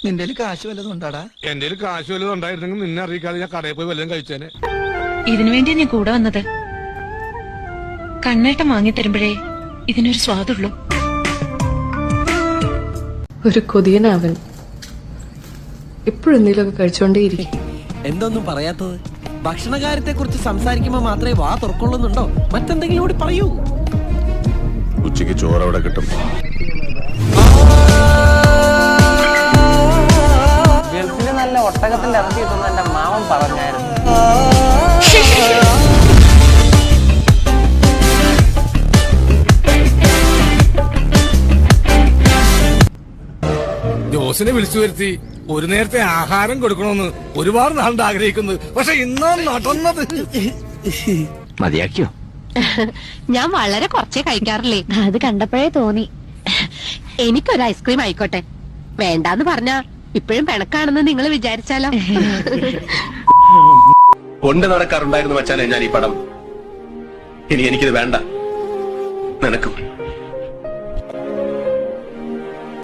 നിന്റെ കാശ് വല്ലതും ഉണ്ടാടാ? എന്റെ കാശ് വല്ലതും ഉണ്ടായിരുന്നെങ്കിൽ നിന്നെ അറിയിക്കാതെ ഞാൻ കടയിൽ പോയി വല്ലതും കഴിച്ചേനെ. ഇതിനു വേണ്ടി ഞാൻ കൂടെ വന്നത്. കണ്ണേട്ടം വാങ്ങി തരുമ്പോഴേ ഇതിനൊരു സ്വാദുള്ളൂ. ഒരു കൊതിയനാവൻ എപ്പോഴെന്തെങ്കിലുമൊക്കെ കഴിച്ചോണ്ടേയിരിക്കും. എന്തൊന്നും പറയാത്തത്? ഭക്ഷണകാര്യത്തെ കുറിച്ച് സംസാരിക്കുമ്പോ മാത്രമേ വാ തുറക്കൊള്ളുന്നുണ്ടോ? മറ്റെന്തെങ്കിലും കൂടി പറയൂ. ഉച്ചക്ക് ചോറ് അവിടെ കിട്ടും. ഗൾഫില് നല്ല ഒട്ടകത്തിന്റെ ഇറച്ചി കിട്ടുന്ന എന്റെ മാമൻ പറഞ്ഞായിരുന്നു. ജോസിനെ വിളിച്ചു വരുത്തി ഒരു നേരത്തെ ആഹാരം കൊടുക്കണമെന്ന് ഒരുപാട് നാളുണ്ട് ആഗ്രഹിക്കുന്നത്. പക്ഷെ ഇന്നാ നടന്നത്. മതിയാക്കിയോ? ഞാൻ വളരെ കുറച്ചേ കഴിക്കാറില്ലേ. അത് കണ്ടപ്പോഴേ തോന്നി. എനിക്കൊരു ഐസ്ക്രീം ആയിക്കോട്ടെ. വേണ്ടാന്ന് പറഞ്ഞാ ഇപ്പോഴും പിണക്കാണെന്ന് നിങ്ങൾ വിചാരിച്ചാലോ? കൊണ്ട് നടക്കാറുണ്ടായിരുന്നു വച്ചാലേ ഞാൻ ഈ പടം. ഇനി എനിക്കിത് വേണ്ട. നിനക്കും